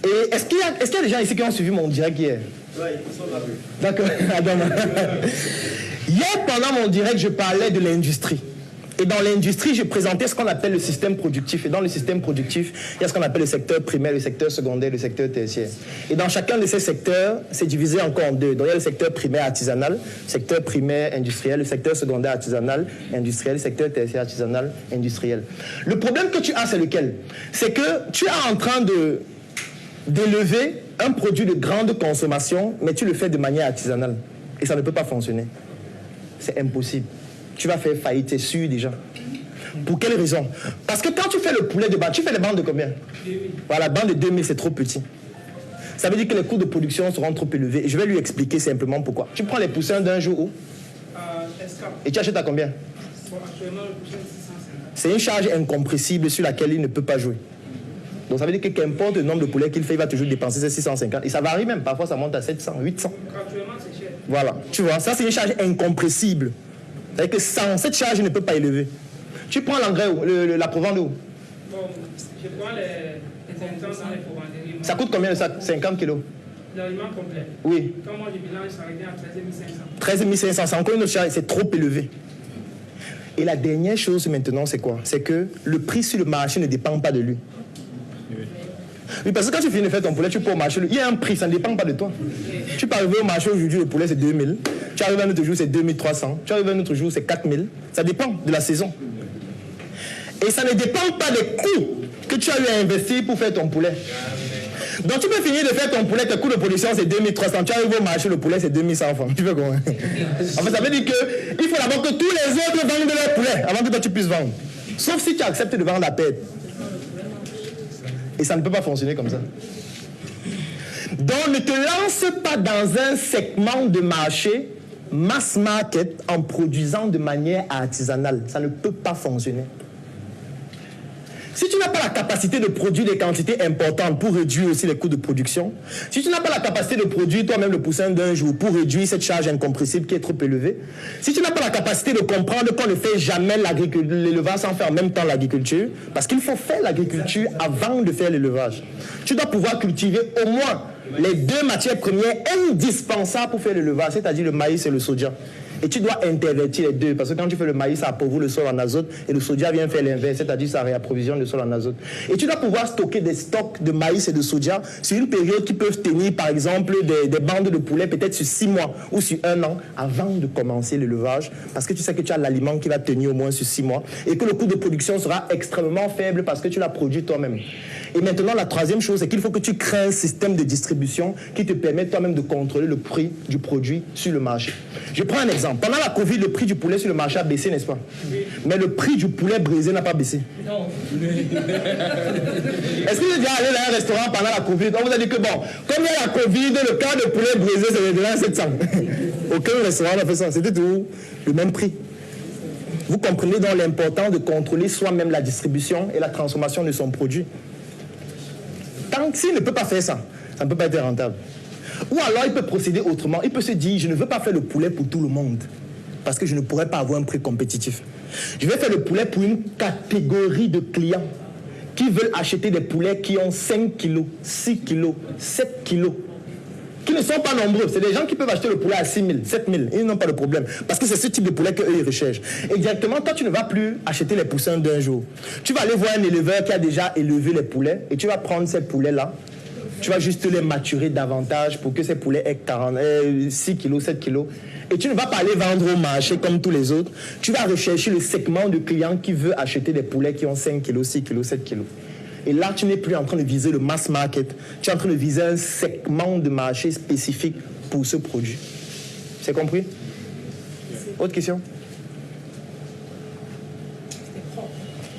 Et est-ce qu'il y a des gens ici qui ont suivi mon direct hier? Oui, ils sont là. D'accord, hier, pendant mon direct, je parlais de l'industrie. Et dans l'industrie, je présentais ce qu'on appelle le système productif. Et dans le système productif, il y a ce qu'on appelle le secteur primaire, le secteur secondaire, le secteur tertiaire. Et dans chacun de ces secteurs, c'est divisé encore en deux. Donc il y a le secteur primaire artisanal, le secteur primaire industriel, le secteur secondaire artisanal, industriel, le secteur tertiaire artisanal, industriel. Le problème que tu as, c'est lequel? C'est que tu es en train d'élever un produit de grande consommation, mais tu le fais de manière artisanale. Et ça ne peut pas fonctionner. C'est impossible. Tu vas faire faillite, c'est sûr déjà. Pour quelle raison? Parce que quand tu fais le poulet de bande, tu fais les bandes de combien? 2000. Voilà, la bande de 2000, c'est trop petit. Ça veut dire que les coûts de production seront trop élevés. Et je vais lui expliquer simplement pourquoi. Tu prends les poussins d'un jour où? Et tu achètes à combien? Actuellement, le poussin, c'est 650. C'est une charge incompressible sur laquelle il ne peut pas jouer. Donc ça veut dire que qu'importe le nombre de poulets qu'il fait, il va toujours dépenser ces 650. Et ça varie même, parfois ça monte à 700, 800. Actuellement, c'est cher. Voilà, tu vois, ça c'est une charge incompressible. C'est-à-dire que sans cette charge, il ne peut pas élever. Tu prends l'engrais où? La provende où? Bon, je prends les intrants dans les provenderies. Ça coûte combien le sac? 50 kilos. L'aliment complet. Oui. Quand moi je bilanche, ça revient à 13 500. 13 500, c'est encore une autre charge, c'est trop élevé. Et la dernière chose maintenant, c'est quoi? C'est que le prix sur le marché ne dépend pas de lui. Oui, parce que quand tu finis de faire ton poulet, tu peux au marché, il y a un prix, ça ne dépend pas de toi. Tu peux arriver au marché aujourd'hui, le poulet c'est 2000. Tu arrives un autre jour, c'est 2300. Tu arrives un autre jour, c'est 4000. Ça dépend de la saison. Et ça ne dépend pas des coûts que tu as eu à investir pour faire ton poulet. Donc tu peux finir de faire ton poulet, tes coûts de production c'est 2300. Tu arrives au marché, le poulet c'est 2100 francs. Tu veux comment? En fait, ça veut dire qu'il faut d'abord que tous les autres vendent leur poulet avant que toi tu puisses vendre. Sauf si tu acceptes de vendre à perte. Et ça ne peut pas fonctionner comme ça. Donc ne te lance pas dans un segment de marché mass market en produisant de manière artisanale. Ça ne peut pas fonctionner. Si tu n'as pas la capacité de produire des quantités importantes pour réduire aussi les coûts de production, si tu n'as pas la capacité de produire toi-même le poussin d'un jour pour réduire cette charge incompressible qui est trop élevée, si tu n'as pas la capacité de comprendre qu'on ne fait jamais l'élevage sans faire en même temps l'agriculture, parce qu'il faut faire l'agriculture avant de faire l'élevage, tu dois pouvoir cultiver au moins les deux matières premières indispensables pour faire l'élevage, c'est-à-dire le maïs et le soja. Et tu dois intervertir les deux, parce que quand tu fais le maïs, ça appauvrit le sol en azote, et le soja vient faire l'inverse, c'est-à-dire ça réapprovisionne le sol en azote. Et tu dois pouvoir stocker des stocks de maïs et de soja sur une période qui peuvent tenir, par exemple, des bandes de poulet, peut-être sur 6 mois ou sur 1 an, avant de commencer l'élevage, parce que tu sais que tu as l'aliment qui va tenir au moins sur 6 mois, et que le coût de production sera extrêmement faible parce que tu l'as produit toi-même. Et maintenant, la troisième chose, c'est qu'il faut que tu crées un système de distribution qui te permet toi-même de contrôler le prix du produit sur le marché. Je prends un exemple. Pendant la Covid, le prix du poulet sur le marché a baissé, n'est-ce pas? Oui. Mais le prix du poulet brisé n'a pas baissé. Non. Est-ce que vous êtes déjà allé dans un restaurant pendant la Covid? On vous a dit que bon, comme il y a la Covid, le cas de poulet brisé, c'est de 700. Aucun restaurant n'a fait ça. C'était tout le même prix. Vous comprenez donc l'importance de contrôler soi-même la distribution et la transformation de son produit. Tant qu'il ne peut pas faire ça, ça ne peut pas être rentable. Ou alors il peut procéder autrement. Il peut se dire, je ne veux pas faire le poulet pour tout le monde, parce que je ne pourrais pas avoir un prix compétitif. Je vais faire le poulet pour une catégorie de clients qui veulent acheter des poulets qui ont 5 kilos, 6 kilos, 7 kilos, qui ne sont pas nombreux. C'est des gens qui peuvent acheter le poulet à 6 000, 7 000. Ils n'ont pas de problème. Parce que c'est ce type de poulet qu'eux, ils recherchent. Et directement, toi, tu ne vas plus acheter les poussins d'un jour. Tu vas aller voir un éleveur qui a déjà élevé les poulets et tu vas prendre ces poulets-là. Tu vas juste les maturer davantage pour que ces poulets aient 6 kilos, 7 kilos. Et tu ne vas pas aller vendre au marché comme tous les autres. Tu vas rechercher le segment de clients qui veut acheter des poulets qui ont 5 kilos, 6 kilos, 7 kilos. Et là, tu n'es plus en train de viser le mass market. Tu es en train de viser un segment de marché spécifique pour ce produit. C'est compris? Autre question?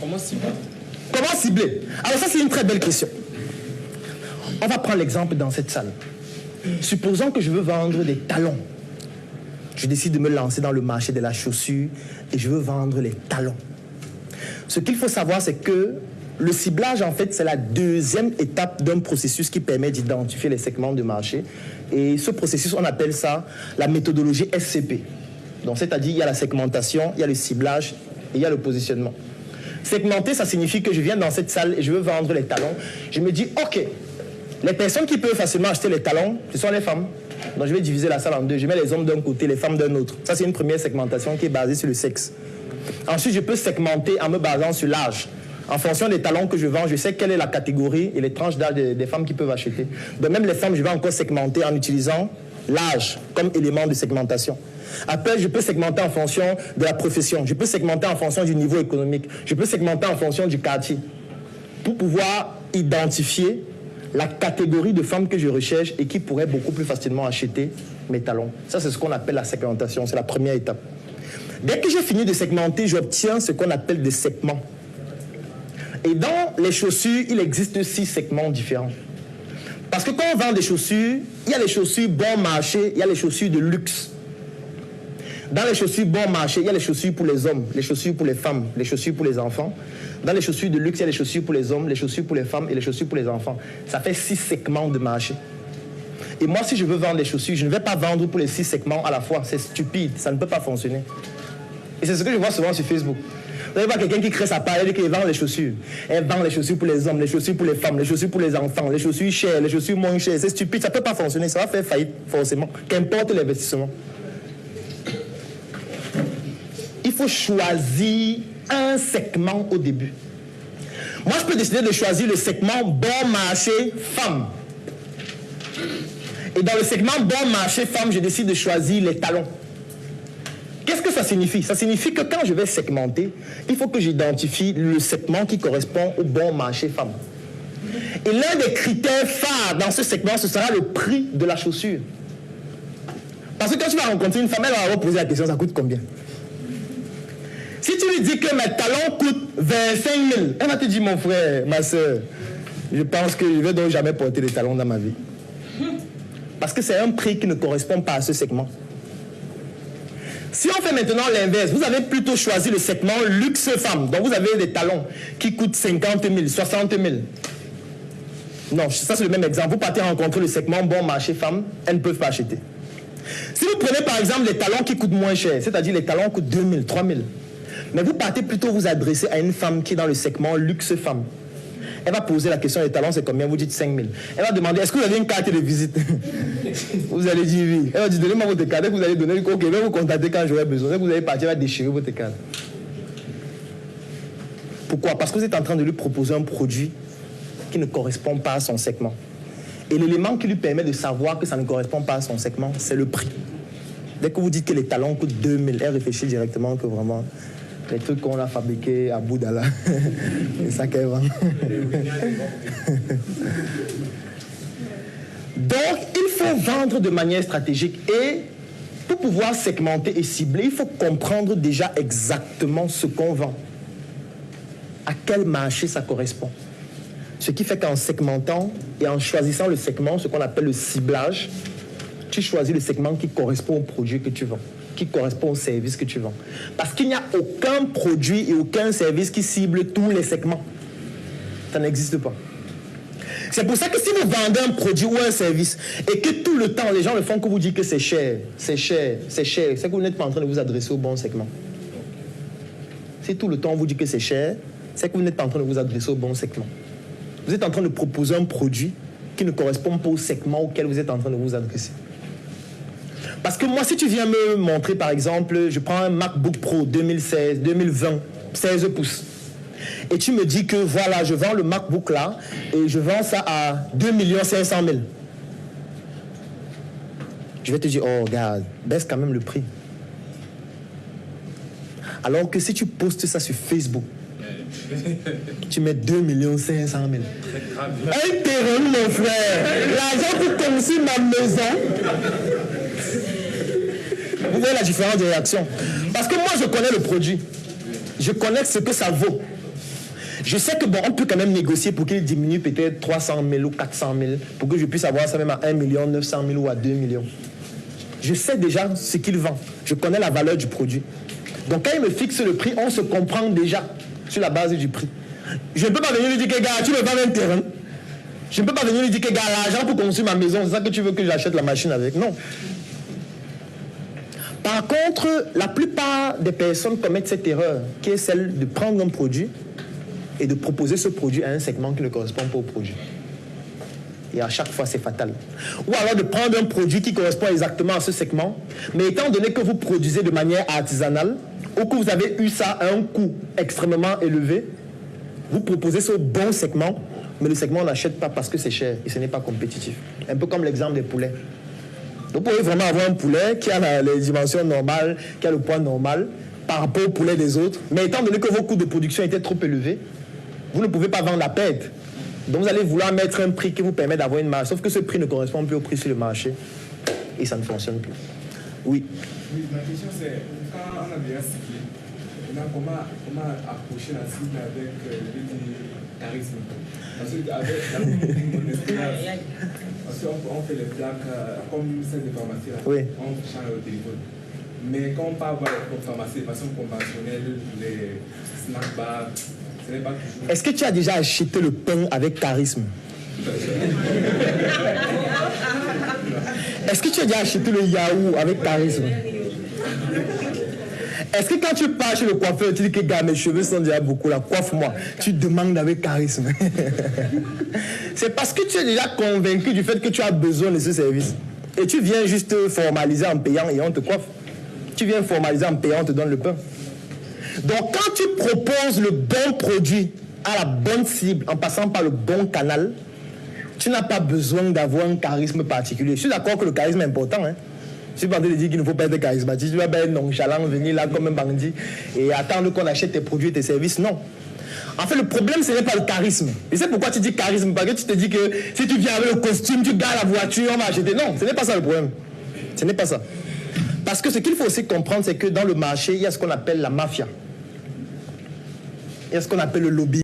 Comment cibler? Comment cibler? Alors ça, c'est une très belle question. On va prendre l'exemple dans cette salle. Supposons que je veux vendre des talons. Je décide de me lancer dans le marché de la chaussure et je veux vendre les talons. Ce qu'il faut savoir, c'est que le ciblage, en fait, c'est la deuxième étape d'un processus qui permet d'identifier les segments de marché. Et ce processus, on appelle ça la méthodologie SCP. Donc, c'est-à-dire, il y a la segmentation, il y a le ciblage et il y a le positionnement. Segmenter, ça signifie que je viens dans cette salle et je veux vendre les talons. Je me dis, OK, Les personnes qui peuvent facilement acheter les talons, ce sont les femmes. Donc je vais diviser la salle en deux. Je mets les hommes d'un côté, les femmes d'un autre. Ça, c'est une première segmentation qui est basée sur le sexe. Ensuite, je peux segmenter en me basant sur l'âge. En fonction des talons que je vends, je sais quelle est la catégorie et les tranches d'âge des femmes qui peuvent acheter. Donc même les femmes, je vais encore segmenter en utilisant l'âge comme élément de segmentation. Après, je peux segmenter en fonction de la profession. Je peux segmenter en fonction du niveau économique. Je peux segmenter en fonction du quartier. Pour pouvoir identifier la catégorie de femmes que je recherche et qui pourraient beaucoup plus facilement acheter mes talons. Ça, c'est ce qu'on appelle la segmentation. C'est la première étape. Dès que j'ai fini de segmenter, j'obtiens ce qu'on appelle des segments. Et dans les chaussures, il existe 6 segments différents. Parce que quand on vend des chaussures, il y a les chaussures bon marché, il y a les chaussures de luxe. Dans les chaussures bon marché, il y a les chaussures pour les hommes, les chaussures pour les femmes, les chaussures pour les enfants. Dans les chaussures de luxe, il y a les chaussures pour les hommes, les chaussures pour les femmes et les chaussures pour les enfants. Ça fait 6 segments de marché. Et moi, si je veux vendre des chaussures, je ne vais pas vendre pour les 6 segments à la fois. C'est stupide, ça ne peut pas fonctionner. Et c'est ce que je vois souvent sur Facebook. Vous allez voir quelqu'un qui crée sa page, elle dit qu'il vend les chaussures. Elle vend les chaussures pour les hommes, les chaussures pour les femmes, les chaussures pour les enfants, les chaussures chères, les chaussures moins chères. C'est stupide, ça ne peut pas fonctionner, ça va faire faillite forcément, qu'importe l'investissement. Il faut choisir un segment au début. Moi, je peux décider de choisir le segment bon marché femme. Et dans le segment bon marché femme, je décide de choisir les talons. Qu'est-ce que ça signifie? Ça signifie que quand je vais segmenter, il faut que j'identifie le segment qui correspond au bon marché femme. Et l'un des critères phares dans ce segment, ce sera le prix de la chaussure. Parce que quand tu vas rencontrer une femme, elle va poser la question, ça coûte combien? Si tu lui dis que mes talons coûtent 25 000, elle va te dire, mon frère, ma soeur, je pense que je ne vais donc jamais porter des talons dans ma vie. Parce que c'est un prix qui ne correspond pas à ce segment. Si on fait maintenant l'inverse, vous avez plutôt choisi le segment luxe femme. Donc vous avez des talons qui coûtent 50 000, 60 000. Non, ça c'est le même exemple. Vous partez rencontrer le segment bon marché femme, elles ne peuvent pas acheter. Si vous prenez par exemple les talons qui coûtent moins cher, c'est-à-dire les talons coûtent 2 000, 3 000, mais vous partez plutôt vous adresser à une femme qui est dans le segment luxe femme. Elle va poser la question, les talons c'est combien? Vous dites 5 000. Elle va demander, est-ce que vous avez une carte de visite? Vous allez dire oui. Elle va dire, donnez-moi votre carte. Vous allez donner, ok, je vais vous contacter quand j'aurai besoin. Vous allez partir, elle va déchirer votre carte. Pourquoi? Parce que vous êtes en train de lui proposer un produit qui ne correspond pas à son segment. Et l'élément qui lui permet de savoir que ça ne correspond pas à son segment, c'est le prix. Dès que vous dites que les talons coûtent 2 000, elle réfléchit directement que vraiment... les trucs qu'on a fabriqués à Boudala. C'est ça qu'elle vend. Donc, il faut vendre de manière stratégique. Et pour pouvoir segmenter et cibler, il faut comprendre déjà exactement ce qu'on vend. À quel marché ça correspond. Ce qui fait qu'en segmentant et en choisissant le segment, ce qu'on appelle le ciblage, tu choisis le segment qui correspond au produit que tu vends, qui correspond au service que tu vends. Parce qu'il n'y a aucun produit et aucun service qui cible tous les segments. Ça n'existe pas. C'est pour ça que si vous vendez un produit ou un service et que tout le temps les gens le font que vous dites que c'est cher, c'est cher, c'est cher, c'est que vous n'êtes pas en train de vous adresser au bon segment. Si tout le temps on vous dit que c'est cher, c'est que vous n'êtes pas en train de vous adresser au bon segment. Vous êtes en train de proposer un produit qui ne correspond pas au segment auquel vous êtes en train de vous adresser. Parce que moi, si tu viens me montrer, par exemple, je prends un MacBook Pro 2016, 2020, 16 pouces, et tu me dis que voilà, je vends le MacBook là, et je vends ça à 2 500 000. Je vais te dire, oh, regarde, baisse quand même le prix. Alors que si tu postes ça sur Facebook, tu mets 2 500 000. Un terrain, mon frère. L'argent pour construire ma maison. Vous voyez la différence de réaction. Parce que moi, je connais le produit. Je connais ce que ça vaut. Je sais que bon, on peut quand même négocier pour qu'il diminue peut-être 300 000 ou 400 000, pour que je puisse avoir ça même à 1 900 000 ou à 2 millions. Je sais déjà ce qu'il vend. Je connais la valeur du produit. Donc quand il me fixe le prix, on se comprend déjà sur la base du prix. Je ne peux pas venir lui dire que gars, tu me vends un terrain. Je ne peux pas venir lui dire que gars, l'argent pour construire ma maison, c'est ça que tu veux que j'achète la machine avec. Non. Par contre, la plupart des personnes commettent cette erreur, qui est celle de prendre un produit et de proposer ce produit à un segment qui ne correspond pas au produit. Et à chaque fois, c'est fatal. Ou alors de prendre un produit qui correspond exactement à ce segment, mais étant donné que vous produisez de manière artisanale, ou que vous avez eu ça à un coût extrêmement élevé, vous proposez ce bon segment, mais le segment on n'achète pas parce que c'est cher et ce n'est pas compétitif. Un peu comme l'exemple des poulets. Vous pouvez vraiment avoir un poulet qui a les dimensions normales, qui a le poids normal par rapport au poulet des autres, mais étant donné que vos coûts de production étaient trop élevés, vous ne pouvez pas vendre à perte. Donc vous allez vouloir mettre un prix qui vous permet d'avoir une marge, sauf que ce prix ne correspond plus au prix sur le marché et ça ne fonctionne plus. Oui. Oui, ma question c'est, quand on a déjà ciblé, comment approcher la cible avec le charisme? Parce qu'on fait les plaques comme celle des pharmacies, là, oui. On change le téléphone. Mais quand on parle de pharmacie de façon conventionnelle, les snack bars, ce n'est pas toujours... Est-ce que tu as déjà acheté le pain avec charisme? Est-ce que tu as déjà acheté le yaourt avec charisme? Est-ce que quand tu pars chez le coiffeur, tu dis que gars, mes cheveux sont déjà beaucoup là, coiffe-moi. Tu demandes avec charisme. C'est parce que tu es déjà convaincu du fait que tu as besoin de ce service. Et tu viens juste formaliser en payant et on te coiffe. Tu viens formaliser en payant, on te donne le pain. Donc quand tu proposes le bon produit à la bonne cible en passant par le bon canal, tu n'as pas besoin d'avoir un charisme particulier. Je suis d'accord que le charisme est important. Je suis pas en train de dire qu'il ne faut pas être charismatique. Tu vas pas être nonchalant, venir là comme un bandit et attendre qu'on achète tes produits et tes services. Non. En fait, le problème, ce n'est pas le charisme. Et c'est pourquoi tu dis charisme. Parce que tu te dis que si tu viens avec le costume, tu gares la voiture, on va acheter. Non, ce n'est pas ça le problème. Ce n'est pas ça. Parce que ce qu'il faut aussi comprendre, c'est que dans le marché, il y a ce qu'on appelle la mafia. Il y a ce qu'on appelle le lobby.